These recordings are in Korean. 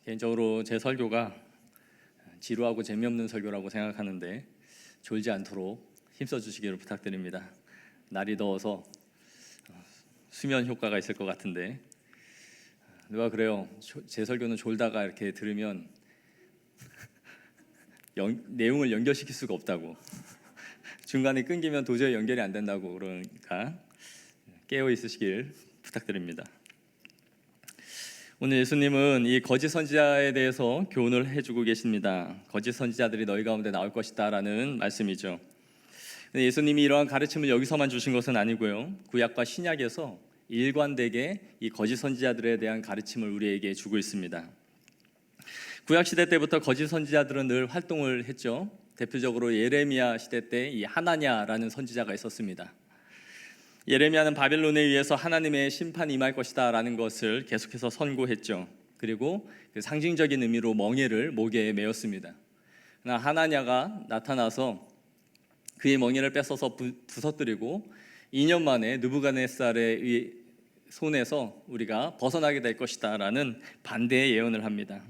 개인적으로 제 설교가 지루하고 재미없는 설교라고 생각하는데 졸지 않도록 힘써 주시기를 부탁드립니다. 날이 더워서 수면 효과가 있을 것 같은데 누가 그래요. 제 설교는 졸다가 이렇게 들으면 내용을 연결시킬 수가 없다고, 중간에 끊기면 도저히 연결이 안 된다고, 그러니까 깨어 있으시길 부탁드립니다. 오늘 예수님은 이 거짓 선지자에 대해서 교훈을 해주고 계십니다. 거짓 선지자들이 너희 가운데 나올 것이다 라는 말씀이죠. 예수님이 이러한 가르침을 여기서만 주신 것은 아니고요, 구약과 신약에서 일관되게 이 거짓 선지자들에 대한 가르침을 우리에게 주고 있습니다. 구약 시대 때부터 거짓 선지자들은 늘 활동을 했죠. 대표적으로 예레미야 시대 때 이 하나냐라는 선지자가 있었습니다. 예레미야는 바벨론에 의해서 하나님의 심판이 임할 것이다 라는 것을 계속해서 선고했죠. 그리고 그 상징적인 의미로 멍에를 목에 메었습니다. 그러나 하나냐가 나타나서 그의 멍에를 뺏어서 부서뜨리고 2년 만에 느부갓네살의 손에서 우리가 벗어나게 될 것이다 라는 반대의 예언을 합니다.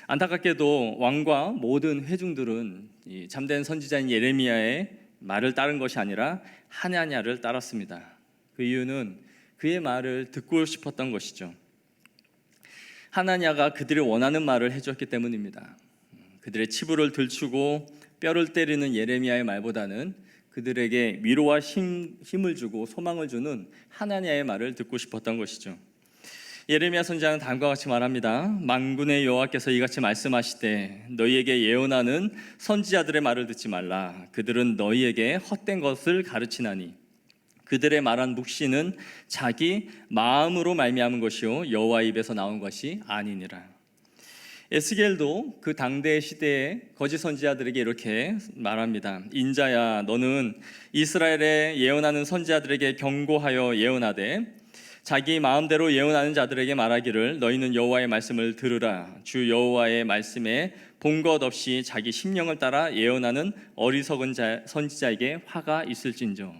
안타깝게도 왕과 모든 회중들은 이 참된 선지자인 예레미야의 말을 따른 것이 아니라 하나냐를 따랐습니다. 그 이유는 그의 말을 듣고 싶었던 것이죠. 하나냐가 그들이 원하는 말을 해줬기 때문입니다. 그들의 치부를 들추고 뼈를 때리는 예레미야의 말보다는 그들에게 위로와 힘을 주고 소망을 주는 하나냐의 말을 듣고 싶었던 것이죠. 예레미야 선지자는 다음과 같이 말합니다. 만군의 여호와께서 이같이 말씀하시되 너희에게 예언하는 선지자들의 말을 듣지 말라. 그들은 너희에게 헛된 것을 가르치나니 그들의 말한 묵시는 자기 마음으로 말미암은 것이요 여호와 입에서 나온 것이 아니니라. 에스겔도 그 당대 시대의 거짓 선지자들에게 이렇게 말합니다. 인자야, 너는 이스라엘에 예언하는 선지자들에게 경고하여 예언하되 자기 마음대로 예언하는 자들에게 말하기를 너희는 여호와의 말씀을 들으라. 주 여호와의 말씀에 본 것 없이 자기 심령을 따라 예언하는 어리석은 선지자에게 화가 있을진저.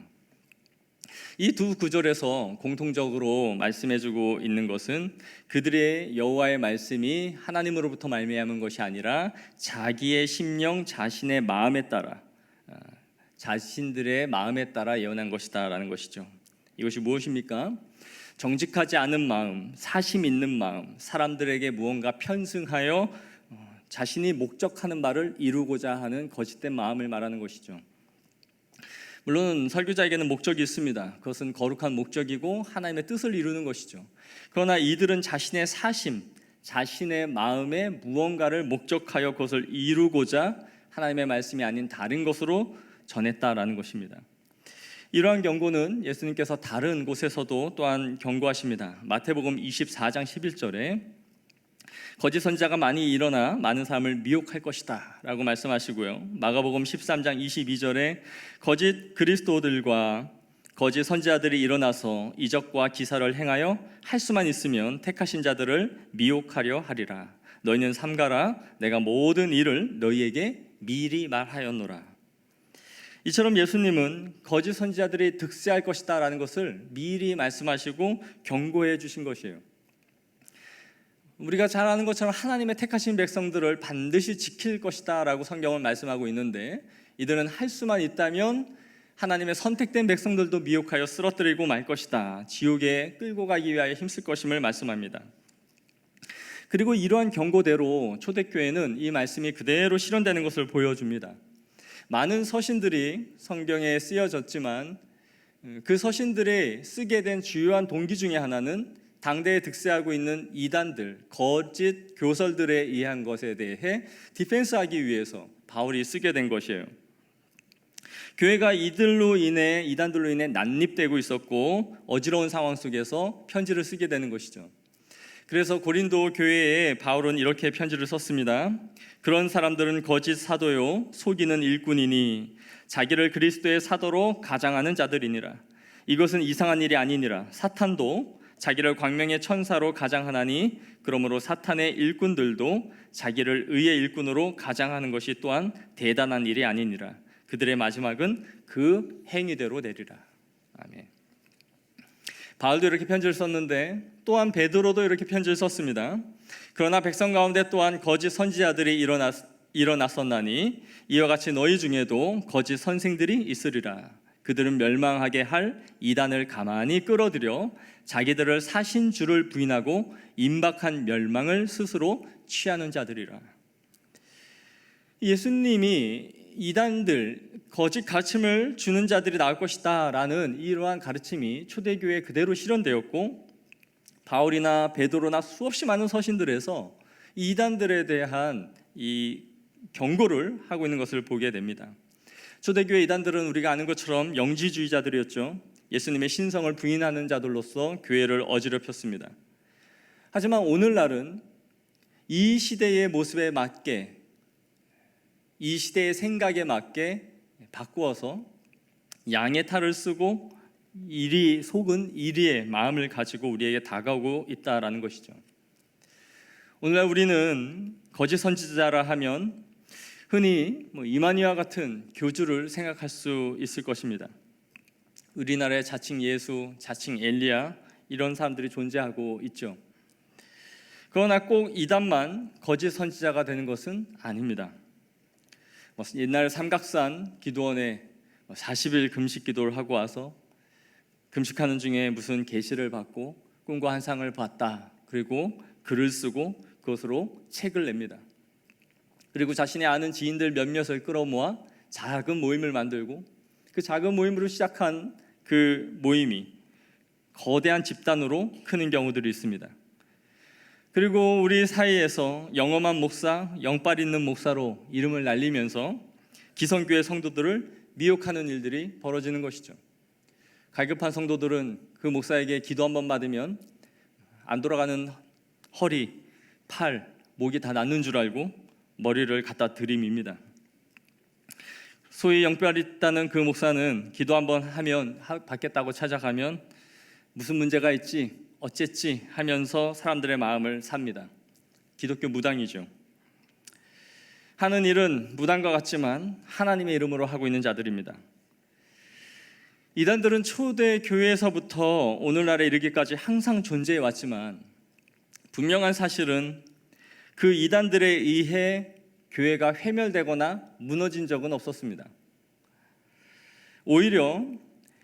이 두 구절에서 공통적으로 말씀해주고 있는 것은 그들의 여호와의 말씀이 하나님으로부터 말미암은 것이 아니라 자기의 심령, 자신의 마음에 따라, 자신들의 마음에 따라 예언한 것이다 라는 것이죠. 이것이 무엇입니까? 정직하지 않은 마음, 사심 있는 마음, 사람들에게 무언가 편승하여 자신이 목적하는 바를 이루고자 하는 거짓된 마음을 말하는 것이죠. 물론 설교자에게는 목적이 있습니다. 그것은 거룩한 목적이고 하나님의 뜻을 이루는 것이죠. 그러나 이들은 자신의 사심, 자신의 마음에 무언가를 목적하여 그것을 이루고자 하나님의 말씀이 아닌 다른 것으로 전했다라는 것입니다. 이러한 경고는 예수님께서 다른 곳에서도 또한 경고하십니다. 마태복음 24장 11절에 거짓 선지자가 많이 일어나 많은 사람을 미혹할 것이다 라고 말씀하시고요, 마가복음 13장 22절에 거짓 그리스도들과 거짓 선지자들이 일어나서 이적과 기사를 행하여 할 수만 있으면 택하신 자들을 미혹하려 하리라. 너희는 삼가라. 내가 모든 일을 너희에게 미리 말하였노라. 이처럼 예수님은 거짓 선지자들이 득세할 것이다 라는 것을 미리 말씀하시고 경고해 주신 것이에요. 우리가 잘 아는 것처럼 하나님의 택하신 백성들을 반드시 지킬 것이다 라고 성경은 말씀하고 있는데, 이들은 할 수만 있다면 하나님의 선택된 백성들도 미혹하여 쓰러뜨리고 말 것이다, 지옥에 끌고 가기 위하여 힘쓸 것임을 말씀합니다. 그리고 이러한 경고대로 초대교회는 이 말씀이 그대로 실현되는 것을 보여줍니다. 많은 서신들이 성경에 쓰여졌지만 그 서신들이 쓰게 된 주요한 동기 중에 하나는 당대에 득세하고 있는 이단들, 거짓 교설들에 의한 것에 대해 디펜스하기 위해서 바울이 쓰게 된 것이에요. 교회가 이단들로 인해 난립되고 있었고 어지러운 상황 속에서 편지를 쓰게 되는 것이죠. 그래서 고린도 교회에 바울은 이렇게 편지를 썼습니다. 그런 사람들은 거짓 사도요 속이는 일꾼이니 자기를 그리스도의 사도로 가장하는 자들이니라. 이것은 이상한 일이 아니니라. 사탄도 자기를 광명의 천사로 가장하나니 그러므로 사탄의 일꾼들도 자기를 의의 일꾼으로 가장하는 것이 또한 대단한 일이 아니니라. 그들의 마지막은 그 행위대로 내리라. 아멘. 바울도 이렇게 편지를 썼는데 또한 베드로도 이렇게 편지를 썼습니다. 그러나 백성 가운데 또한 거짓 선지자들이 일어났었나니 이와 같이 너희 중에도 거짓 선생들이 있으리라. 그들은 멸망하게 할 이단을 가만히 끌어들여 자기들을 사신 주를 부인하고 임박한 멸망을 스스로 취하는 자들이라. 예수님이 이단들, 거짓 가르침을 주는 자들이 나올 것이다 라는 이러한 가르침이 초대교회에 그대로 실현되었고, 바울이나 베드로나 수없이 많은 서신들에서 이단들에 대한 이 경고를 하고 있는 것을 보게 됩니다. 초대교회 이단들은 우리가 아는 것처럼 영지주의자들이었죠. 예수님의 신성을 부인하는 자들로서 교회를 어지럽혔습니다. 하지만 오늘날은 이 시대의 모습에 맞게, 이 시대의 생각에 맞게 바꾸어서 양의 탈을 쓰고 이리 속은 이리의 마음을 가지고 우리에게 다가오고 있다라는 것이죠. 오늘날 우리는 거짓 선지자라 하면 흔히 이만희와 같은 교주를 생각할 수 있을 것입니다. 우리나라에 자칭 예수, 자칭 엘리야 이런 사람들이 존재하고 있죠. 그러나 꼭 이단만 거짓 선지자가 되는 것은 아닙니다. 옛날 삼각산 기도원에 40일 금식 기도를 하고 와서 금식하는 중에 무슨 계시를 받고 꿈과 환상을 봤다. 그리고 글을 쓰고 그것으로 책을 냅니다. 그리고 자신이 아는 지인들 몇몇을 끌어모아 작은 모임을 만들고 그 작은 모임으로 시작한 그 모임이 거대한 집단으로 크는 경우들이 있습니다. 그리고 우리 사이에서 영험한 목사, 영빨 있는 목사로 이름을 날리면서 기성교회 성도들을 미혹하는 일들이 벌어지는 것이죠. 갈급한 성도들은 그 목사에게 기도 한번 받으면 안 돌아가는 허리, 팔, 목이 다 낫는 줄 알고 머리를 갖다 들이밉니다. 소위 영빨 있다는 그 목사는 기도 한번 하면 받겠다고 찾아가면 무슨 문제가 있지, 어쨌지 하면서 사람들의 마음을 삽니다. 기독교 무당이죠. 하는 일은 무당과 같지만 하나님의 이름으로 하고 있는 자들입니다. 이단들은 초대 교회에서부터 오늘날에 이르기까지 항상 존재해 왔지만 분명한 사실은 그 이단들에 의해 교회가 회멸되거나 무너진 적은 없었습니다. 오히려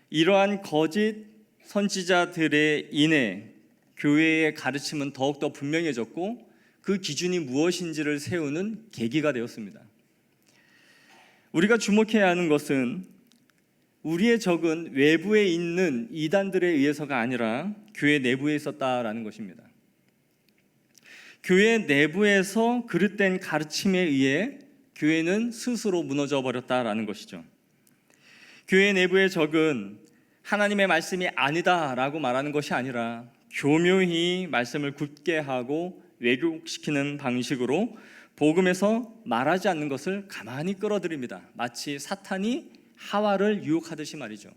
이러한 거짓 선지자들에 인해 교회의 가르침은 더욱더 분명해졌고 그 기준이 무엇인지를 세우는 계기가 되었습니다. 우리가 주목해야 하는 것은 우리의 적은 외부에 있는 이단들에 의해서가 아니라 교회 내부에 있었다라는 것입니다. 교회 내부에서 그릇된 가르침에 의해 교회는 스스로 무너져 버렸다라는 것이죠. 교회 내부의 적은 하나님의 말씀이 아니다라고 말하는 것이 아니라 교묘히 말씀을 굳게 하고 왜곡시키는 방식으로 복음에서 말하지 않는 것을 가만히 끌어들입니다. 마치 사탄이 하와를 유혹하듯이 말이죠.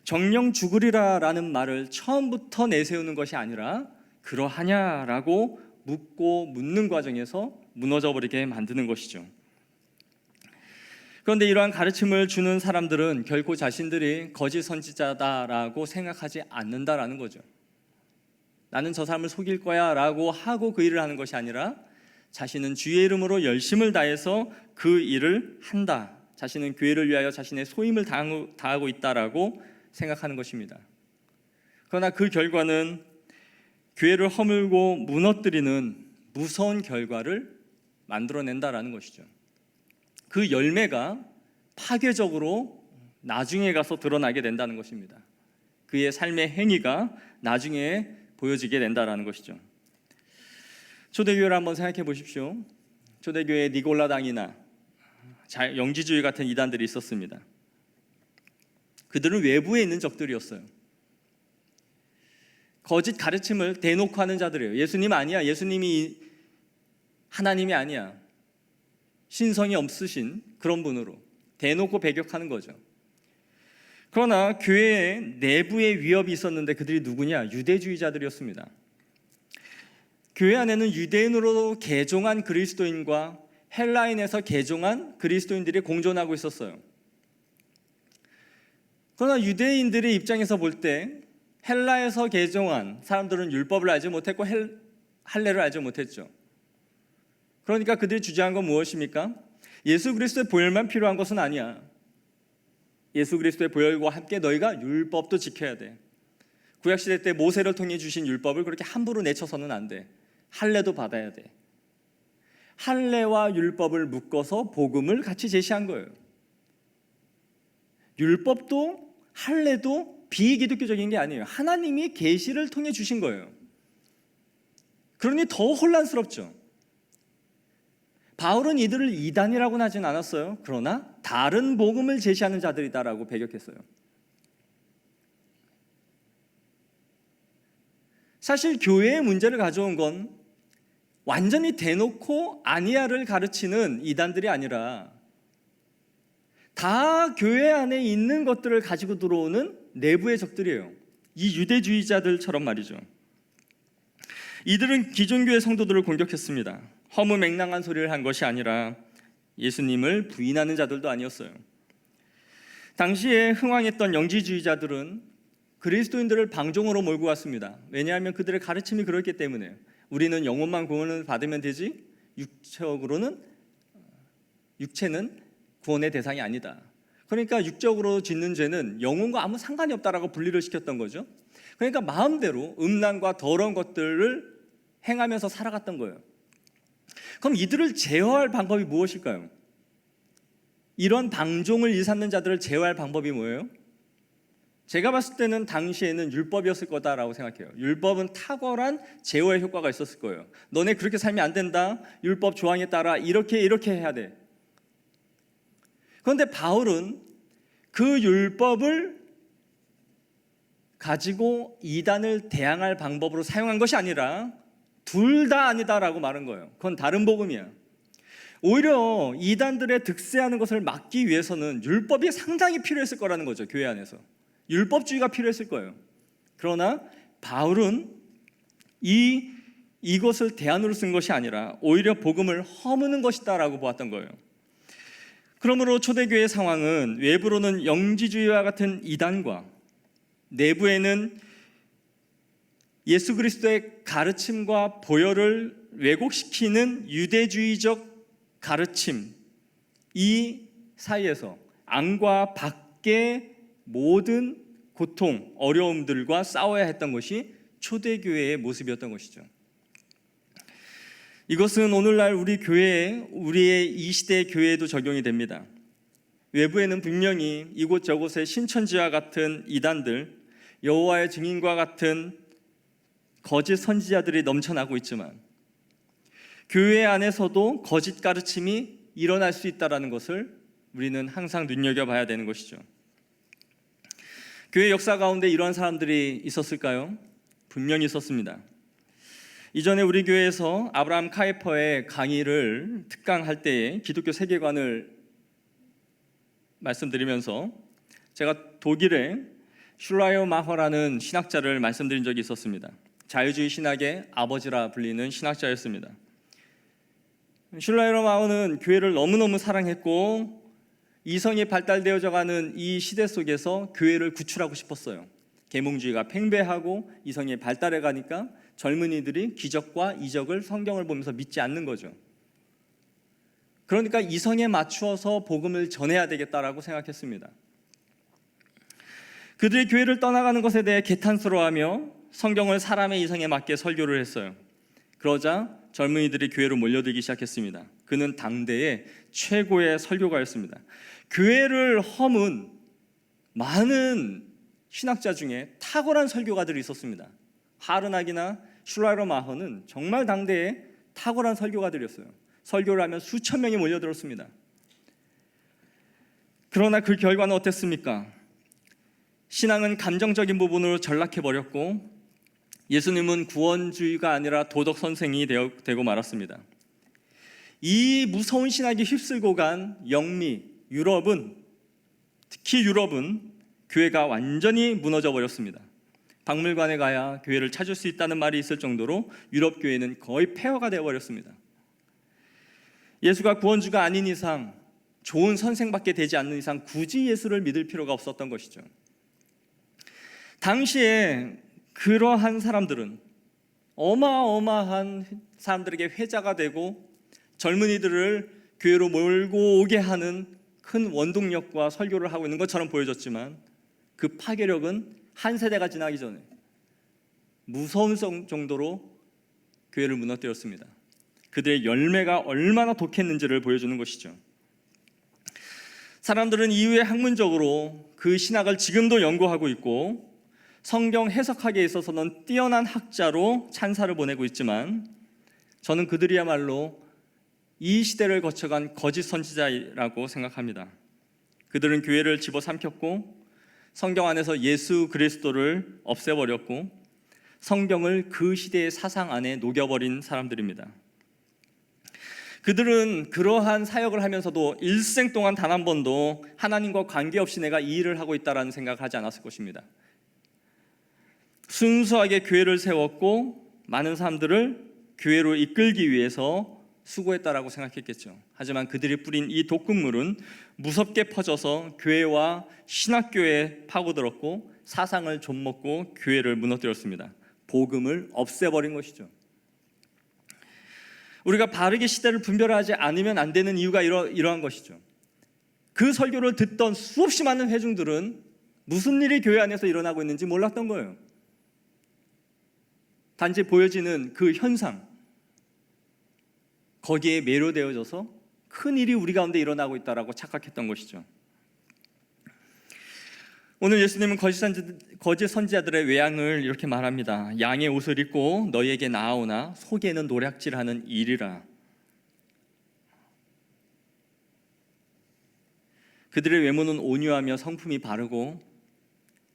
정령 죽으리라라는 말을 처음부터 내세우는 것이 아니라 그러하냐라고 묻고 묻는 과정에서 무너져 버리게 만드는 것이죠. 그런데 이러한 가르침을 주는 사람들은 결코 자신들이 거짓 선지자다라고 생각하지 않는다라는 거죠. 나는 저 사람을 속일 거야 라고 하고 그 일을 하는 것이 아니라 자신은 주의 이름으로 열심을 다해서 그 일을 한다. 자신은 교회를 위하여 자신의 소임을 다하고 있다라고 생각하는 것입니다. 그러나 그 결과는 교회를 허물고 무너뜨리는 무서운 결과를 만들어낸다라는 것이죠. 그 열매가 파괴적으로 나중에 가서 드러나게 된다는 것입니다. 그의 삶의 행위가 나중에 보여지게 된다는 것이죠. 초대교회를 한번 생각해 보십시오. 초대교회에 니골라당이나 영지주의 같은 이단들이 있었습니다. 그들은 외부에 있는 적들이었어요. 거짓 가르침을 대놓고 하는 자들이에요. 예수님 아니야. 예수님이 하나님이 아니야. 신성이 없으신 그런 분으로 대놓고 배격하는 거죠. 그러나 교회의 내부에 위협이 있었는데 그들이 누구냐? 유대주의자들이었습니다. 교회 안에는 유대인으로 개종한 그리스도인과 헬라인에서 개종한 그리스도인들이 공존하고 있었어요. 그러나 유대인들의 입장에서 볼 때 헬라에서 개종한 사람들은 율법을 알지 못했고 할례를 알지 못했죠. 그러니까 그들이 주장한 건 무엇입니까? 예수 그리스도의 보혈만 필요한 것은 아니야. 예수 그리스도의 보혈과 함께 너희가 율법도 지켜야 돼. 구약시대 때 모세를 통해 주신 율법을 그렇게 함부로 내쳐서는 안 돼. 할례도 받아야 돼. 할례와 율법을 묶어서 복음을 같이 제시한 거예요. 율법도 할례도 비기독교적인 게 아니에요. 하나님이 계시를 통해 주신 거예요. 그러니 더 혼란스럽죠. 바울은 이들을 이단이라고는 하진 않았어요. 그러나 다른 복음을 제시하는 자들이다라고 배격했어요. 사실 교회의 문제를 가져온 건 완전히 대놓고 아니야를 가르치는 이단들이 아니라 다 교회 안에 있는 것들을 가지고 들어오는 내부의 적들이에요. 이 유대주의자들처럼 말이죠. 이들은 기존교회 성도들을 공격했습니다. 허무맹랑한 소리를 한 것이 아니라 예수님을 부인하는 자들도 아니었어요. 당시에 흥왕했던 영지주의자들은 그리스도인들을 방종으로 몰고 왔습니다. 왜냐하면 그들의 가르침이 그렇기 때문에 우리는 영혼만 구원을 받으면 되지 육체는 구원의 대상이 아니다. 그러니까 육적으로 짓는 죄는 영혼과 아무 상관이 없다라고 분리를 시켰던 거죠. 그러니까 마음대로 음란과 더러운 것들을 행하면서 살아갔던 거예요. 그럼 이들을 제어할 방법이 무엇일까요? 이런 방종을 일삼는 자들을 제어할 방법이 뭐예요? 제가 봤을 때는 당시에는 율법이었을 거다라고 생각해요. 율법은 탁월한 제어의 효과가 있었을 거예요. 너네 그렇게 살면 안 된다. 율법 조항에 따라 이렇게 해야 돼. 그런데 바울은 그 율법을 가지고 이단을 대항할 방법으로 사용한 것이 아니라 둘 다 아니다라고 말한 거예요. 그건 다른 복음이야. 오히려 이단들의 득세하는 것을 막기 위해서는 율법이 상당히 필요했을 거라는 거죠. 교회 안에서 율법주의가 필요했을 거예요. 그러나 바울은 이것을 대안으로 쓴 것이 아니라 오히려 복음을 허무는 것이다라고 보았던 거예요. 그러므로 초대교회의 상황은 외부로는 영지주의와 같은 이단과 내부에는 예수 그리스도의 가르침과 보혈을 왜곡시키는 유대주의적 가르침, 이 사이에서 안과 밖의 모든 고통, 어려움들과 싸워야 했던 것이 초대교회의 모습이었던 것이죠. 이것은 오늘날 우리의 이 시대의 교회에도 적용이 됩니다. 외부에는 분명히 이곳저곳에 신천지와 같은 이단들, 여호와의 증인과 같은 거짓 선지자들이 넘쳐나고 있지만 교회 안에서도 거짓 가르침이 일어날 수 있다는 것을 우리는 항상 눈여겨봐야 되는 것이죠. 교회 역사 가운데 이러한 사람들이 있었을까요? 분명히 있었습니다. 이전에 우리 교회에서 아브라함 카이퍼의 강의를 특강할 때에 기독교 세계관을 말씀드리면서 제가 독일의 슐라이어 마허라는 신학자를 말씀드린 적이 있었습니다. 자유주의 신학의 아버지라 불리는 신학자였습니다. 슐라이어 마허는 교회를 너무너무 사랑했고 이성이 발달되어져가는 이 시대 속에서 교회를 구출하고 싶었어요. 계몽주의가 팽배하고 이성이 발달해 가니까 젊은이들이 기적과 이적을 성경을 보면서 믿지 않는 거죠. 그러니까 이성에 맞추어서 복음을 전해야 되겠다라고 생각했습니다. 그들이 교회를 떠나가는 것에 대해 개탄스러워하며 성경을 사람의 이성에 맞게 설교를 했어요. 그러자 젊은이들이 교회로 몰려들기 시작했습니다. 그는 당대의 최고의 설교가였습니다. 교회를 허문 많은 신학자 중에 탁월한 설교가들이 있었습니다. 하르낙이나 슐라이러 마허는 정말 당대의 탁월한 설교가들이었어요. 설교를 하면 수천 명이 몰려들었습니다. 그러나 그 결과는 어땠습니까? 신앙은 감정적인 부분으로 전락해버렸고 예수님은 구원주의가 아니라 도덕 선생이 되고 말았습니다. 이 무서운 신학이 휩쓸고 간 영미, 특히 유럽은 교회가 완전히 무너져 버렸습니다. 박물관에 가야 교회를 찾을 수 있다는 말이 있을 정도로 유럽 교회는 거의 폐허가 되어버렸습니다. 예수가 구원주가 아닌 이상, 좋은 선생밖에 되지 않는 이상 굳이 예수를 믿을 필요가 없었던 것이죠. 당시에 그러한 사람들은 어마어마한 사람들에게 회자가 되고 젊은이들을 교회로 몰고 오게 하는 큰 원동력과 설교를 하고 있는 것처럼 보여졌지만 그 파괴력은 한 세대가 지나기 전에 무서운 정도로 교회를 무너뜨렸습니다. 그들의 열매가 얼마나 독했는지를 보여주는 것이죠. 사람들은 이후에 학문적으로 그 신학을 지금도 연구하고 있고 성경 해석하기에 있어서는 뛰어난 학자로 찬사를 보내고 있지만 저는 그들이야말로 이 시대를 거쳐간 거짓 선지자라고 생각합니다. 그들은 교회를 집어삼켰고 성경 안에서 예수 그리스도를 없애버렸고 성경을 그 시대의 사상 안에 녹여버린 사람들입니다. 그들은 그러한 사역을 하면서도 일생 동안 단 한 번도 하나님과 관계없이 내가 이 일을 하고 있다는 생각을 하지 않았을 것입니다. 순수하게 교회를 세웠고 많은 사람들을 교회로 이끌기 위해서 수고했다라고 생각했겠죠. 하지만 그들이 뿌린 이 독극물은 무섭게 퍼져서 교회와 신학교에 파고들었고 사상을 좀먹고 교회를 무너뜨렸습니다. 복음을 없애버린 것이죠. 우리가 바르게 시대를 분별하지 않으면 안 되는 이유가 이러한 것이죠. 그 설교를 듣던 수없이 많은 회중들은 무슨 일이 교회 안에서 일어나고 있는지 몰랐던 거예요. 단지 보여지는 그 현상, 거기에 매료되어져서 큰 일이 우리 가운데 일어나고 있다라고 착각했던 것이죠. 오늘 예수님은 거짓 선지자들의 외양을 이렇게 말합니다. 양의 옷을 입고 너희에게 나아오나 속에는 노략질하는 일이라. 그들의 외모는 온유하며 성품이 바르고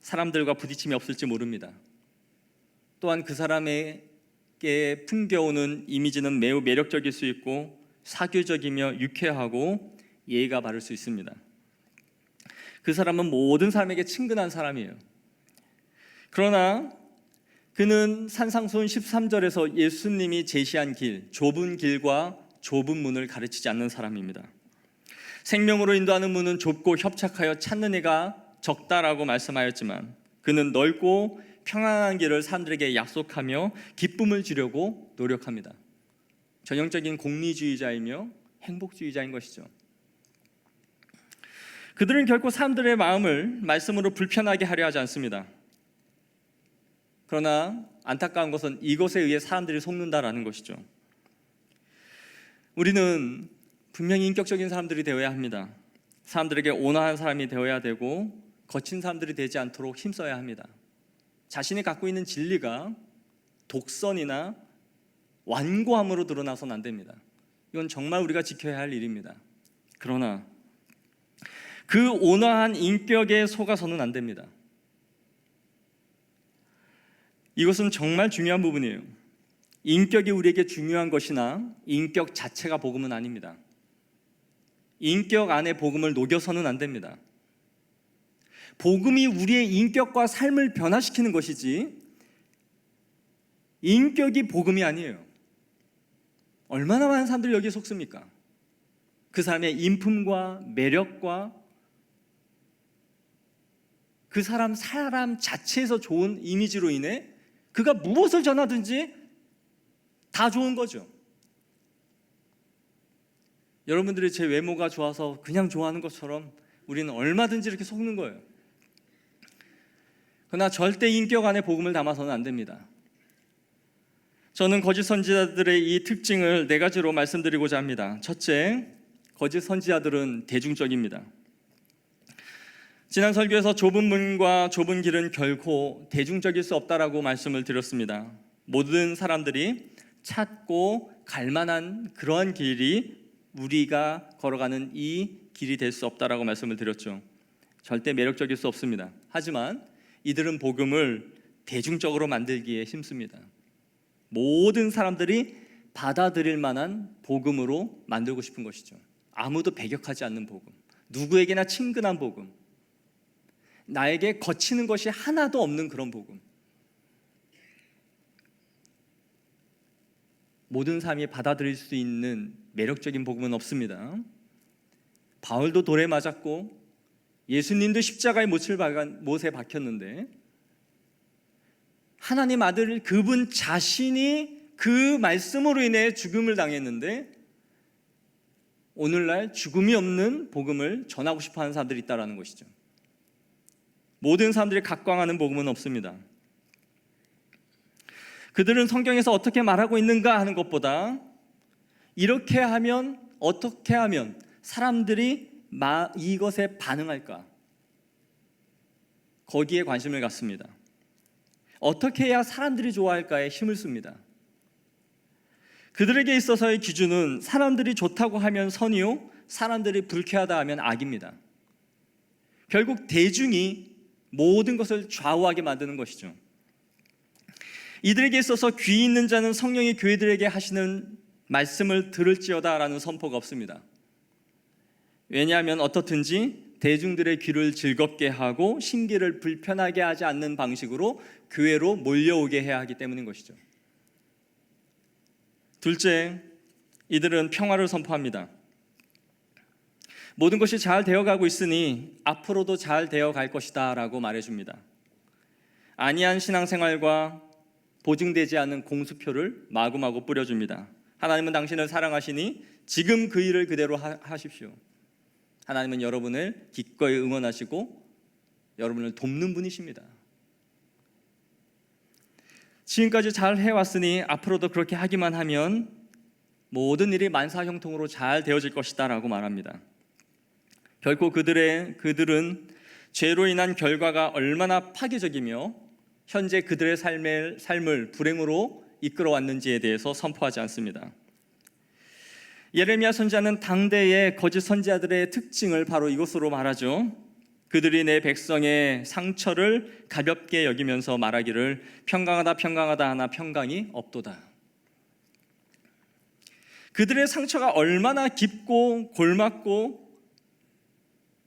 사람들과 부딪힘이 없을지 모릅니다. 또한 그 사람에게 풍겨오는 이미지는 매우 매력적일 수 있고 사교적이며 유쾌하고 예의가 바를 수 있습니다. 그 사람은 모든 사람에게 친근한 사람이에요. 그러나 그는 산상수훈 13절에서 예수님이 제시한 길, 좁은 길과 좁은 문을 가르치지 않는 사람입니다. 생명으로 인도하는 문은 좁고 협착하여 찾는 이가 적다라고 말씀하였지만 그는 넓고 평안한 길을 사람들에게 약속하며 기쁨을 주려고 노력합니다. 전형적인 공리주의자이며 행복주의자인 것이죠. 그들은 결코 사람들의 마음을 말씀으로 불편하게 하려 하지 않습니다. 그러나 안타까운 것은 이것에 의해 사람들이 속는다라는 것이죠. 우리는 분명히 인격적인 사람들이 되어야 합니다. 사람들에게 온화한 사람이 되어야 되고 거친 사람들이 되지 않도록 힘써야 합니다. 자신이 갖고 있는 진리가 독선이나 완고함으로 드러나서는 안 됩니다. 이건 정말 우리가 지켜야 할 일입니다. 그러나 그 온화한 인격에 속아서는 안 됩니다. 이것은 정말 중요한 부분이에요. 인격이 우리에게 중요한 것이나 인격 자체가 복음은 아닙니다. 인격 안에 복음을 녹여서는 안 됩니다. 복음이 우리의 인격과 삶을 변화시키는 것이지 인격이 복음이 아니에요. 얼마나 많은 사람들이 여기에 속습니까? 그 사람의 인품과 매력과 그 사람 자체에서 좋은 이미지로 인해 그가 무엇을 전하든지 다 좋은 거죠. 여러분들이 제 외모가 좋아서 그냥 좋아하는 것처럼 우리는 얼마든지 이렇게 속는 거예요. 그러나 절대 인격 안에 복음을 담아서는 안 됩니다. 저는 거짓 선지자들의 이 특징을 4가지로 말씀드리고자 합니다. 첫째, 거짓 선지자들은 대중적입니다. 지난 설교에서 좁은 문과 좁은 길은 결코 대중적일 수 없다라고 말씀을 드렸습니다. 모든 사람들이 찾고 갈만한 그러한 길이 우리가 걸어가는 이 길이 될 수 없다라고 말씀을 드렸죠. 절대 매력적일 수 없습니다. 하지만 이들은 복음을 대중적으로 만들기에 힘씁니다. 모든 사람들이 받아들일 만한 복음으로 만들고 싶은 것이죠. 아무도 배격하지 않는 복음, 누구에게나 친근한 복음, 나에게 거치는 것이 하나도 없는 그런 복음. 모든 사람이 받아들일 수 있는 매력적인 복음은 없습니다. 바울도 돌에 맞았고 예수님도 십자가의 못에 박혔는데 하나님 아들 그분 자신이 그 말씀으로 인해 죽음을 당했는데 오늘날 죽음이 없는 복음을 전하고 싶어하는 사람들이 있다는 것이죠. 모든 사람들이 각광하는 복음은 없습니다. 그들은 성경에서 어떻게 말하고 있는가 하는 것보다 이렇게 하면, 어떻게 하면 사람들이 이것에 반응할까, 거기에 관심을 갖습니다. 어떻게 해야 사람들이 좋아할까에 힘을 씁니다. 그들에게 있어서의 기준은 사람들이 좋다고 하면 선이요, 사람들이 불쾌하다 하면 악입니다. 결국 대중이 모든 것을 좌우하게 만드는 것이죠. 이들에게 있어서 귀 있는 자는 성령이 교회들에게 하시는 말씀을 들을지어다 라는 선포가 없습니다. 왜냐하면 어떻든지 대중들의 귀를 즐겁게 하고 심기를 불편하게 하지 않는 방식으로 교회로 몰려오게 해야 하기 때문인 것이죠. 둘째, 이들은 평화를 선포합니다. 모든 것이 잘 되어가고 있으니 앞으로도 잘 되어갈 것이다 라고 말해줍니다. 안이한 신앙생활과 보증되지 않은 공수표를 마구마구 뿌려줍니다. 하나님은 당신을 사랑하시니 지금 그 일을 그대로 하십시오. 하나님은 여러분을 기꺼이 응원하시고 여러분을 돕는 분이십니다. 지금까지 잘 해왔으니 앞으로도 그렇게 하기만 하면 모든 일이 만사형통으로 잘 되어질 것이다 라고 말합니다. 결코 그들은 죄로 인한 결과가 얼마나 파괴적이며 현재 그들의 삶을 불행으로 이끌어왔는지에 대해서 선포하지 않습니다. 예레미야 선지자는 당대의 거짓 선지자들의 특징을 바로 이것으로 말하죠. 그들이 내 백성의 상처를 가볍게 여기면서 말하기를 평강하다 평강하다 하나 평강이 없도다. 그들의 상처가 얼마나 깊고 골맞고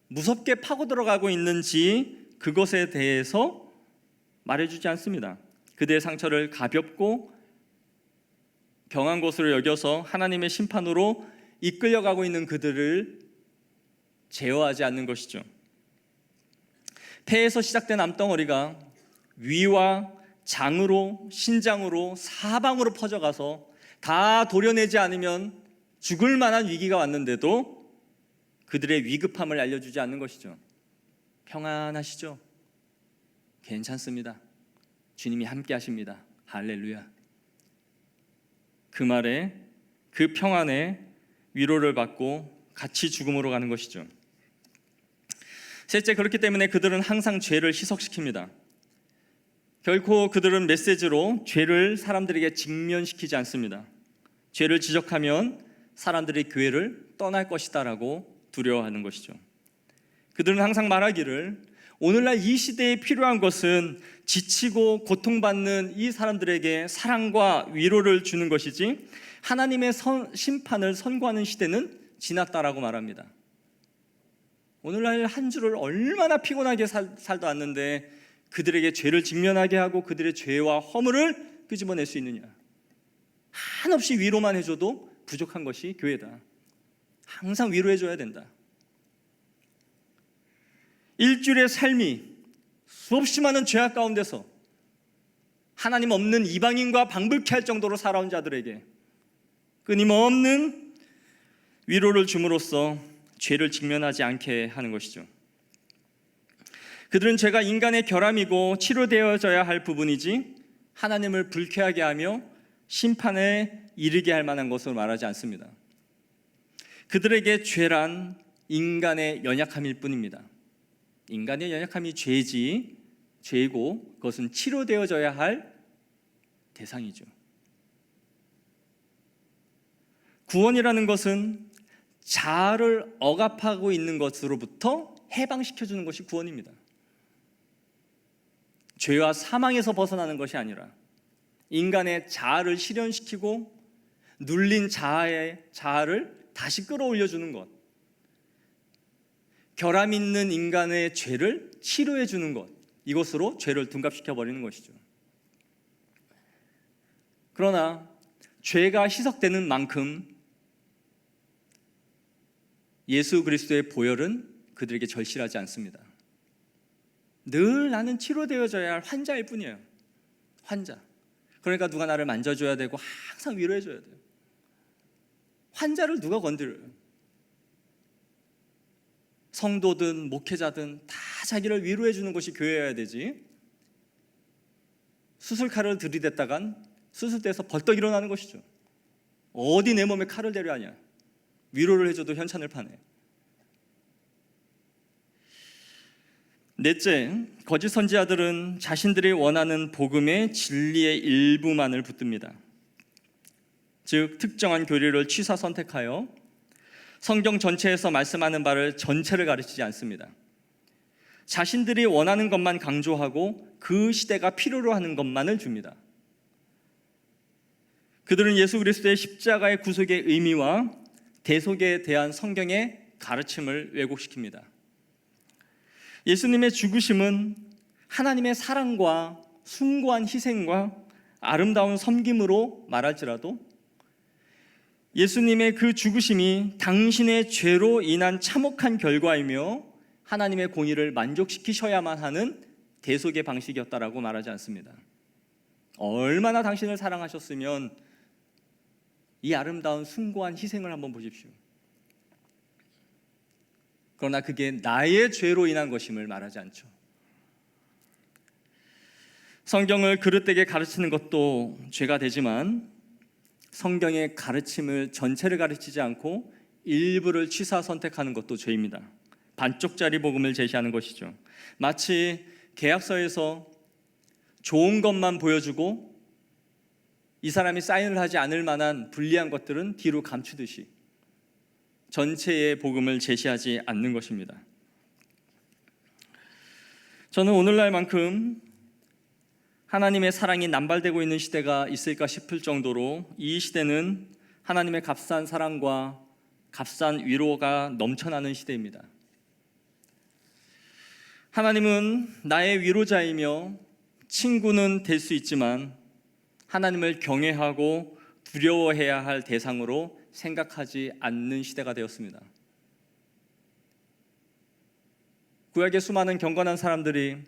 무섭게 파고 들어가고 있는지 그것에 대해서 말해주지 않습니다. 그들의 상처를 가볍고 경한 것으로 여겨서 하나님의 심판으로 이끌려가고 있는 그들을 제어하지 않는 것이죠. 폐에서 시작된 암덩어리가 위와 장으로, 신장으로, 사방으로 퍼져가서 다 도려내지 않으면 죽을 만한 위기가 왔는데도 그들의 위급함을 알려주지 않는 것이죠. 평안하시죠? 괜찮습니다. 주님이 함께 하십니다. 할렐루야. 그 말에, 그 평안에 위로를 받고 같이 죽음으로 가는 것이죠. 셋째, 그렇기 때문에 그들은 항상 죄를 희석시킵니다. 결코 그들은 메시지로 죄를 사람들에게 직면시키지 않습니다. 죄를 지적하면 사람들이 교회를 떠날 것이다 라고 두려워하는 것이죠. 그들은 항상 말하기를 오늘날 이 시대에 필요한 것은 지치고 고통받는 이 사람들에게 사랑과 위로를 주는 것이지 하나님의 심판을 선고하는 시대는 지났다라고 말합니다. 오늘날 한 주를 얼마나 피곤하게 살다 왔는데 그들에게 죄를 직면하게 하고 그들의 죄와 허물을 끄집어낼 수 있느냐. 한없이 위로만 해줘도 부족한 것이 교회다. 항상 위로해줘야 된다. 일주일의 삶이 수없이 많은 죄악 가운데서 하나님 없는 이방인과 방불케 할 정도로 살아온 자들에게 끊임없는 위로를 줌으로써 죄를 직면하지 않게 하는 것이죠. 그들은 죄가 인간의 결함이고 치료되어져야 할 부분이지 하나님을 불쾌하게 하며 심판에 이르게 할 만한 것을 말하지 않습니다. 그들에게 죄란 인간의 연약함일 뿐입니다. 인간의 연약함이 죄고 그것은 치료되어져야 할 대상이죠. 구원이라는 것은 자아를 억압하고 있는 것으로부터 해방시켜주는 것이 구원입니다. 죄와 사망에서 벗어나는 것이 아니라 인간의 자아를 실현시키고 눌린 자아를 다시 끌어올려주는 것, 결함 있는 인간의 죄를 치료해 주는 것, 이것으로 죄를 둔갑시켜 버리는 것이죠. 그러나 죄가 희석되는 만큼 예수 그리스도의 보혈은 그들에게 절실하지 않습니다. 늘 나는 치료되어져야 할 환자일 뿐이에요. 환자. 그러니까 누가 나를 만져줘야 되고 항상 위로해줘야 돼요. 환자를 누가 건드려요? 성도든 목회자든 다 자기를 위로해주는 것이 교회여야 되지, 수술칼을 들이댔다간 수술대에서 벌떡 일어나는 것이죠. 어디 내 몸에 칼을 대려 하냐. 위로를 해줘도 현찬을 파네. 넷째, 거짓 선지자들은 자신들이 원하는 복음의 진리의 일부만을 붙듭니다. 즉 특정한 교리를 취사 선택하여 성경 전체에서 말씀하는 바를 전체를 가르치지 않습니다. 자신들이 원하는 것만 강조하고 그 시대가 필요로 하는 것만을 줍니다. 그들은 예수 그리스도의 십자가의 구속의 의미와 대속에 대한 성경의 가르침을 왜곡시킵니다. 예수님의 죽으심은 하나님의 사랑과 숭고한 희생과 아름다운 섬김으로 말할지라도 예수님의 그 죽으심이 당신의 죄로 인한 참혹한 결과이며 하나님의 공의를 만족시키셔야만 하는 대속의 방식이었다라고 말하지 않습니다. 얼마나 당신을 사랑하셨으면 이 아름다운 숭고한 희생을 한번 보십시오. 그러나 그게 나의 죄로 인한 것임을 말하지 않죠. 성경을 그릇되게 가르치는 것도 죄가 되지만 성경의 가르침을 전체를 가르치지 않고 일부를 취사 선택하는 것도 죄입니다. 반쪽짜리 복음을 제시하는 것이죠. 마치 계약서에서 좋은 것만 보여주고 이 사람이 사인을 하지 않을 만한 불리한 것들은 뒤로 감추듯이 전체의 복음을 제시하지 않는 것입니다. 저는 오늘날만큼 하나님의 사랑이 남발되고 있는 시대가 있을까 싶을 정도로 이 시대는 하나님의 값싼 사랑과 값싼 위로가 넘쳐나는 시대입니다. 하나님은 나의 위로자이며 친구는 될 수 있지만 하나님을 경외하고 두려워해야 할 대상으로 생각하지 않는 시대가 되었습니다. 구약의 수많은 경건한 사람들이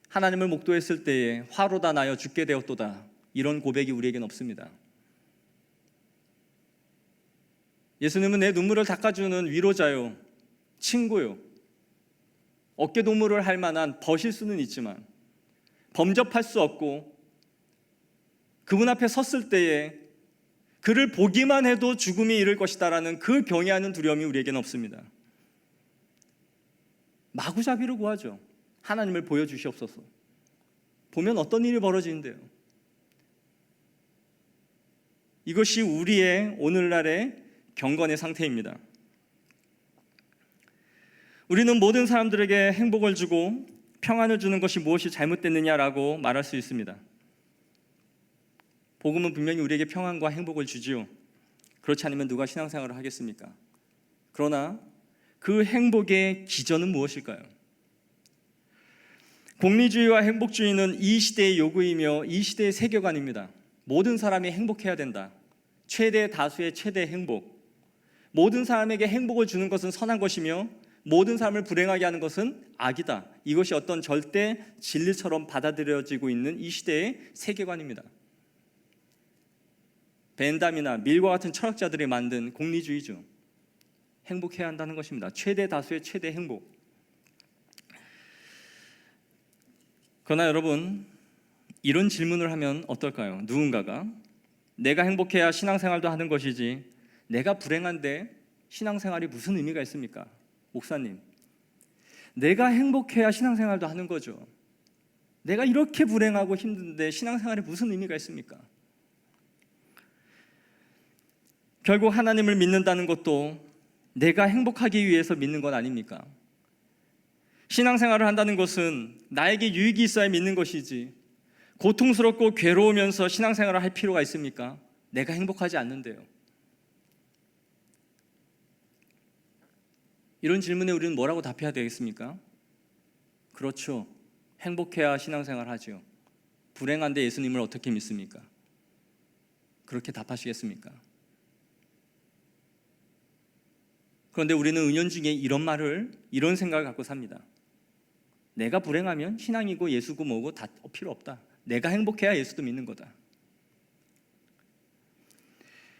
하나님을 목도했을 때에 화로다 나여 죽게 되었도다, 이런 고백이 우리에겐 없습니다. 예수님은 내 눈물을 닦아주는 위로자요, 친구요, 어깨동무를 할 만한 벗일 수는 있지만 범접할 수 없고 그분 앞에 섰을 때에 그를 보기만 해도 죽음이 이를 것이다라는 그 경외하는 두려움이 우리에게는 없습니다. 마구잡이로 구하죠. 하나님을 보여주시옵소서. 보면 어떤 일이 벌어지는데요. 이것이 우리의 오늘날의 경건의 상태입니다. 우리는 모든 사람들에게 행복을 주고 평안을 주는 것이 무엇이 잘못됐느냐라고 말할 수 있습니다. 복음은 분명히 우리에게 평안과 행복을 주지요. 그렇지 않으면 누가 신앙생활을 하겠습니까? 그러나 그 행복의 기전은 무엇일까요? 공리주의와 행복주의는 이 시대의 요구이며 이 시대의 세계관입니다. 모든 사람이 행복해야 된다. 최대 다수의 최대 행복. 모든 사람에게 행복을 주는 것은 선한 것이며 모든 사람을 불행하게 하는 것은 악이다. 이것이 어떤 절대 진리처럼 받아들여지고 있는 이 시대의 세계관입니다. 벤담이나 밀과 같은 철학자들이 만든 공리주의죠. 행복해야 한다는 것입니다. 최대 다수의 최대 행복. 그러나 여러분, 이런 질문을 하면 어떨까요? 누군가가 내가 행복해야 신앙생활도 하는 것이지 내가 불행한데 신앙생활이 무슨 의미가 있습니까? 목사님, 내가 행복해야 신앙생활도 하는 거죠. 내가 이렇게 불행하고 힘든데 신앙생활에 무슨 의미가 있습니까? 결국 하나님을 믿는다는 것도 내가 행복하기 위해서 믿는 것 아닙니까? 신앙생활을 한다는 것은 나에게 유익이 있어야 믿는 것이지 고통스럽고 괴로우면서 신앙생활을 할 필요가 있습니까? 내가 행복하지 않는데요. 이런 질문에 우리는 뭐라고 답해야 되겠습니까? 그렇죠. 행복해야 신앙생활 하죠. 불행한데 예수님을 어떻게 믿습니까? 그렇게 답하시겠습니까? 그런데 우리는 은연중에 이런 생각을 갖고 삽니다. 내가 불행하면 신앙이고 예수고 뭐고 다 필요 없다. 내가 행복해야 예수도 믿는 거다.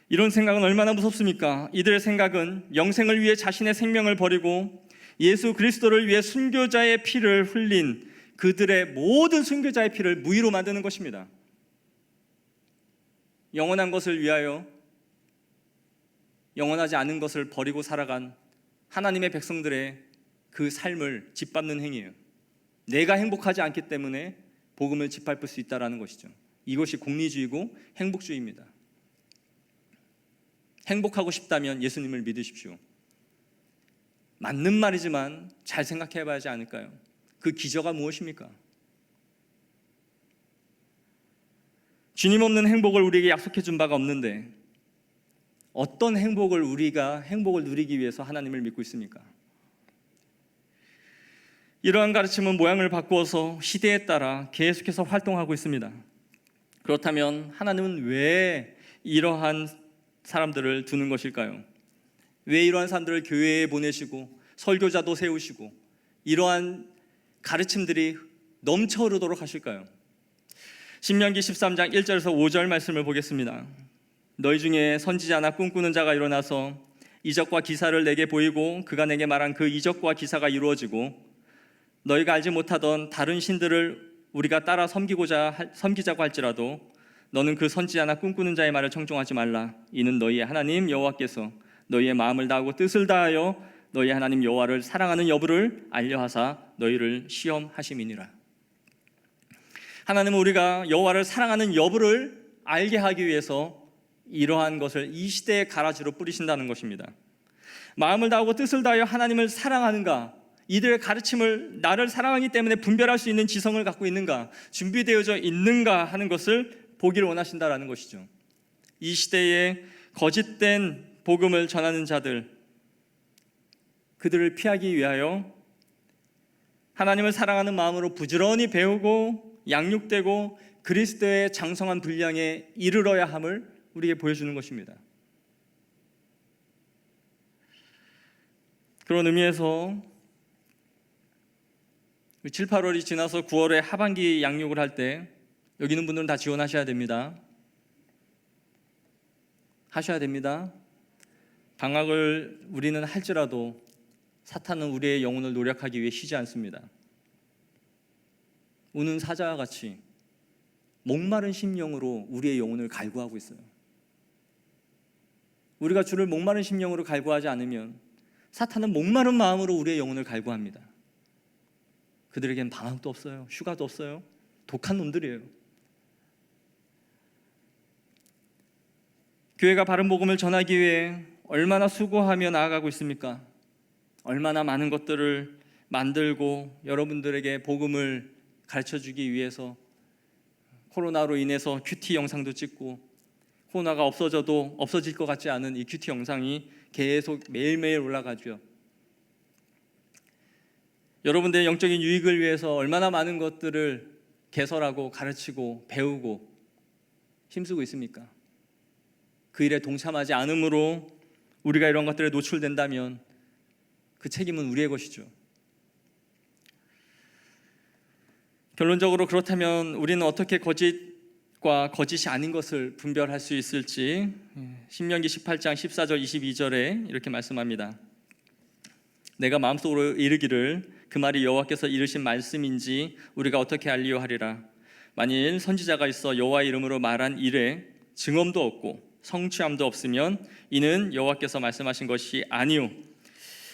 이런 생각은 얼마나 무섭습니까? 이들의 생각은 영생을 위해 자신의 생명을 버리고 예수 그리스도를 위해 순교자의 피를 흘린 그들의 모든 순교자의 피를 무의로 만드는 것입니다. 영원한 것을 위하여 영원하지 않은 것을 버리고 살아간 하나님의 백성들의 그 삶을 짓밟는 행위예요. 내가 행복하지 않기 때문에 복음을 짓밟을 수 있다는 것이죠. 이것이 공리주의고 행복주의입니다. 행복하고 싶다면 예수님을 믿으십시오. 맞는 말이지만 잘 생각해 봐야 하지 않을까요? 그 기저가 무엇입니까? 주님 없는 행복을 우리에게 약속해 준 바가 없는데 어떤 행복을 우리가 행복을 누리기 위해서 하나님을 믿고 있습니까? 이러한 가르침은 모양을 바꾸어서 시대에 따라 계속해서 활동하고 있습니다. 그렇다면 하나님은 왜 이러한 사람들을 두는 것일까요? 왜 이러한 사람들을 교회에 보내시고 설교자도 세우시고 이러한 가르침들이 넘쳐 흐르도록 하실까요? 신명기 13장 1절에서 5절 말씀을 보겠습니다. 너희 중에 선지자나 꿈꾸는 자가 일어나서 이적과 기사를 내게 보이고 그가 내게 말한 그 이적과 기사가 이루어지고 너희가 알지 못하던 다른 신들을 우리가 따라 섬기자고 할지라도 너는 그 선지자나 꿈꾸는 자의 말을 청종하지 말라. 이는 너희의 하나님 여호와께서 너희의 마음을 다하고 뜻을 다하여 너희의 하나님 여호와를 사랑하는 여부를 알려하사 너희를 시험하심이니라. 하나님은 우리가 여호와를 사랑하는 여부를 알게 하기 위해서 이러한 것을 이 시대의 가라지로 뿌리신다는 것입니다. 마음을 다하고 뜻을 다하여 하나님을 사랑하는가? 이들의 가르침을 나를 사랑하기 때문에 분별할 수 있는 지성을 갖고 있는가? 준비되어져 있는가 하는 것을 보기를 원하신다라는 것이죠. 이 시대에 거짓된 복음을 전하는 자들, 그들을 피하기 위하여 하나님을 사랑하는 마음으로 부지런히 배우고 양육되고 그리스도의 장성한 분량에 이르러야 함을 우리에게 보여주는 것입니다. 그런 의미에서 7, 8월이 지나서 9월에 하반기 양육을 할 때 여기 있는 분들은 다 지원하셔야 됩니다. 하셔야 됩니다. 방학을 우리는 할지라도 사탄은 우리의 영혼을 노력하기 위해 쉬지 않습니다. 우는 사자와 같이 목마른 심령으로 우리의 영혼을 갈구하고 있어요. 우리가 주를 목마른 심령으로 갈구하지 않으면 사탄은 목마른 마음으로 우리의 영혼을 갈구합니다. 그들에겐 방학도 없어요. 휴가도 없어요. 독한 놈들이에요. 교회가 바른 복음을 전하기 위해 얼마나 수고하며 나아가고 있습니까? 얼마나 많은 것들을 만들고 여러분들에게 복음을 가르쳐주기 위해서 코로나로 인해서 큐티 영상도 찍고 코로나가 없어져도 없어질 것 같지 않은 이 큐티 영상이 계속 매일매일 올라가죠. 여러분들의 영적인 유익을 위해서 얼마나 많은 것들을 개설하고 가르치고 배우고 힘쓰고 있습니까? 그 일에 동참하지 않음으로 우리가 이런 것들에 노출된다면 그 책임은 우리의 것이죠. 결론적으로 그렇다면 우리는 어떻게 거짓과 거짓이 아닌 것을 분별할 수 있을지 신명기 18장 14절 22절에 이렇게 말씀합니다. 내가 마음속으로 이르기를 그 말이 여호와께서 이르신 말씀인지 우리가 어떻게 알리요 하리라. 만일 선지자가 있어 여호와의 이름으로 말한 일에 증언도 없고 성취함도 없으면 이는 여호와께서 말씀하신 것이 아니요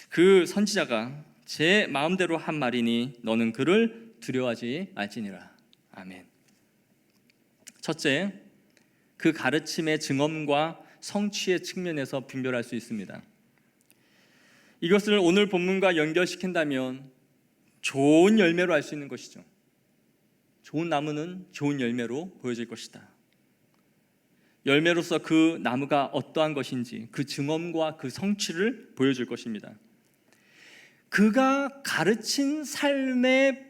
그 선지자가 제 마음대로 한 말이니 너는 그를 두려워하지 말지니라. 아멘. 첫째, 그 가르침의 증언과 성취의 측면에서 분별할 수 있습니다. 이것을 오늘 본문과 연결시킨다면 좋은 열매로 알 수 있는 것이죠. 좋은 나무는 좋은 열매로 보여질 것이다. 열매로서 그 나무가 어떠한 것인지 그 증언과 그 성취를 보여줄 것입니다. 그가 가르친 삶의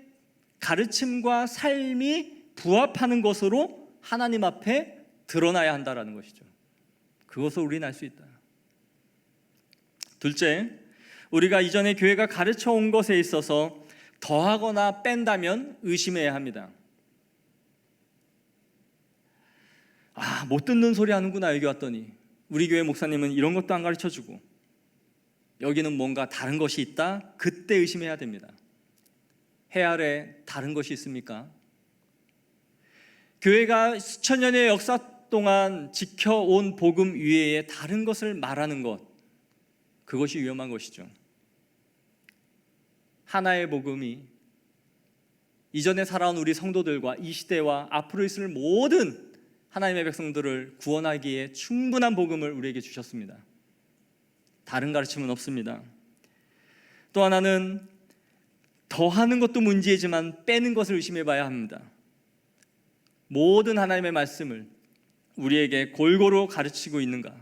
가르침과 삶이 부합하는 것으로 하나님 앞에 드러나야 한다는 것이죠. 그것을 우리는 알 수 있다. 둘째, 우리가 이전에 교회가 가르쳐 온 것에 있어서 더하거나 뺀다면 의심해야 합니다. 못 듣는 소리 하는구나 여기 왔더니 우리 교회 목사님은 이런 것도 안 가르쳐주고 여기는 뭔가 다른 것이 있다. 그때 의심해야 됩니다. 해 아래 다른 것이 있습니까? 교회가 수천 년의 역사 동안 지켜온 복음 위에 다른 것을 말하는 것, 그것이 위험한 것이죠. 하나의 복음이 이전에 살아온 우리 성도들과 이 시대와 앞으로 있을 모든 하나님의 백성들을 구원하기에 충분한 복음을 우리에게 주셨습니다. 다른 가르침은 없습니다. 또 하나는 더하는 것도 문제이지만 빼는 것을 의심해 봐야 합니다. 모든 하나님의 말씀을 우리에게 골고루 가르치고 있는가?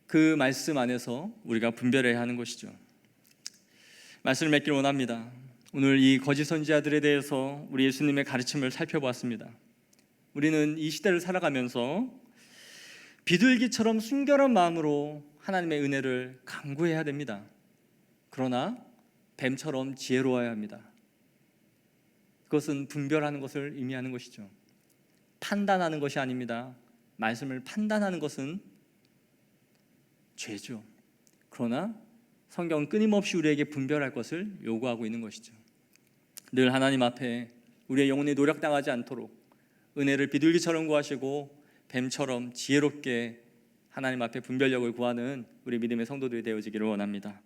그 말씀 안에서 우리가 분별해야 하는 것이죠. 말씀을 맺기를 원합니다. 오늘 이 거짓 선지자들에 대해서 우리 예수님의 가르침을 살펴보았습니다. 우리는 이 시대를 살아가면서 비둘기처럼 순결한 마음으로 하나님의 은혜를 간구해야 됩니다. 그러나 뱀처럼 지혜로워야 합니다. 그것은 분별하는 것을 의미하는 것이죠. 판단하는 것이 아닙니다. 말씀을 판단하는 것은 죄죠. 그러나 성경은 끊임없이 우리에게 분별할 것을 요구하고 있는 것이죠. 늘 하나님 앞에 우리의 영혼이 노력당하지 않도록 은혜를 비둘기처럼 구하시고 뱀처럼 지혜롭게 하나님 앞에 분별력을 구하는 우리 믿음의 성도들이 되어지기를 원합니다.